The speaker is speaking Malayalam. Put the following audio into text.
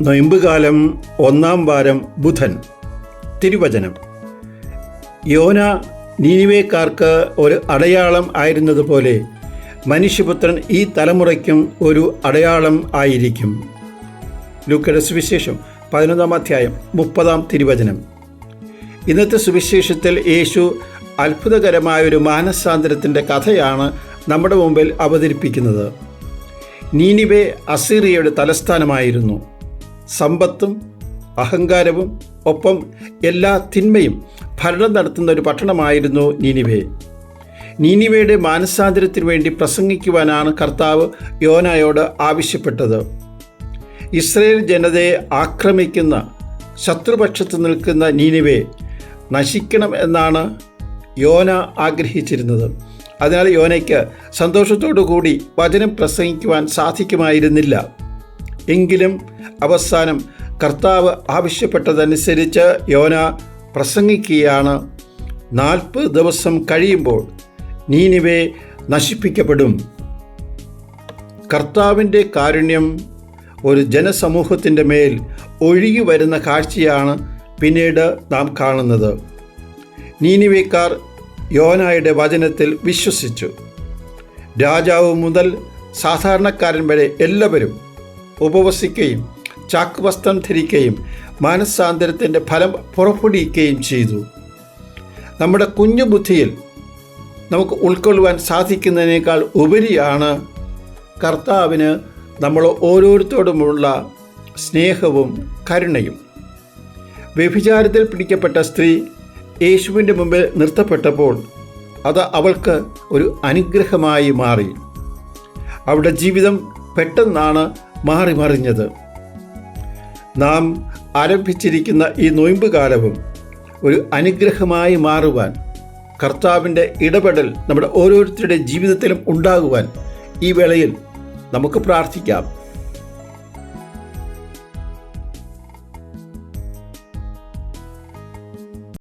നൊയമ്പുകാലം 1-ാം വാരം ബുധൻ. തിരുവചനം: യോന നീനിവേക്കാർക്ക് ഒരു അടയാളം ആയിരുന്നതുപോലെ മനുഷ്യപുത്രൻ ഈ തലമുറയ്ക്കും ഒരു അടയാളം ആയിരിക്കും. ലൂക്കയുടെ സുവിശേഷം 11-ാം അധ്യായം 30-ാം തിരുവചനം. ഇന്നത്തെ സുവിശേഷത്തിൽ യേശു അത്ഭുതകരമായൊരു മാനസാന്തരത്തിൻ്റെ കഥയാണ് നമ്മുടെ മുമ്പിൽ അവതരിപ്പിക്കുന്നത്. നീനിവേ അസീറിയയുടെ തലസ്ഥാനമായിരുന്നു. സമ്പത്തും അഹങ്കാരവും ഒപ്പം എല്ലാ തിന്മയും ഭരണം നടത്തുന്ന ഒരു പട്ടണമായിരുന്നു നീനിവേ. നീനിവയുടെ മാനസാന്തരത്തിനു വേണ്ടി പ്രസംഗിക്കുവാനാണ് കർത്താവ് യോനയോട് ആവശ്യപ്പെട്ടത്. ഇസ്രായേൽ ജനതയെ ആക്രമിക്കുന്ന ശത്രുപക്ഷത്ത് നിൽക്കുന്ന നീനിവേ നശിക്കണം എന്നാണ് യോന ആഗ്രഹിച്ചിരുന്നത്. അതിനാൽ യോനയ്ക്ക് സന്തോഷത്തോടു കൂടി വചനം പ്രസംഗിക്കുവാൻ സാധിക്കുമായിരുന്നില്ല. എങ്കിലും അവസാനം കർത്താവ് ആവശ്യപ്പെട്ടതനുസരിച്ച് യോന പ്രസംഗിക്കുകയാണ്. 40 ദിവസം കഴിയുമ്പോൾ നീനിവേ നശിപ്പിക്കപ്പെടും. കർത്താവിൻ്റെ കാരുണ്യം ഒരു ജനസമൂഹത്തിൻ്റെ മേൽ ഒഴുകി വരുന്ന കാഴ്ചയാണ് പിന്നീട് നാം കാണുന്നത്. നീനിവേക്കാർ യോനയുടെ വചനത്തിൽ വിശ്വസിച്ചു. രാജാവ് മുതൽ സാധാരണക്കാരൻ വരെ എല്ലാവരും ഉപവസിക്കുകയും ചാക്കുവസ്ത്രം ധരിക്കുകയും മാനസാന്തരത്തിൻ്റെ ഫലം പുറപ്പെടുവിക്കുകയും ചെയ്തു. നമ്മുടെ കുഞ്ഞു ബുദ്ധിയിൽ നമുക്ക് ഉൾക്കൊള്ളുവാൻ സാധിക്കുന്നതിനേക്കാൾ ഉപരിയാണ് കർത്താവിന് നമ്മൾ ഓരോരുത്തരോടുമുള്ള സ്നേഹവും കരുണയും. വ്യഭിചാരത്തിൽ പിടിക്കപ്പെട്ട സ്ത്രീ യേശുവിൻ്റെ മുമ്പിൽ നിർത്തപ്പെട്ടപ്പോൾ അത് അവൾക്ക് ഒരു അനുഗ്രഹമായി മാറി. അവളുടെ ജീവിതം പെട്ടെന്നാണ് മാറിമറിഞ്ഞത്. നാം ആരംഭിച്ചിരിക്കുന്ന ഈ നൊയമ്പ് കാലവും ഒരു അനുഗ്രഹമായി മാറുവാൻ, കർത്താവിൻ്റെ ഇടപെടൽ നമ്മുടെ ഓരോരുത്തരുടെ ജീവിതത്തിലും ഉണ്ടാകുവാൻ ഈ വേളയിൽ നമുക്ക് പ്രാർത്ഥിക്കാം.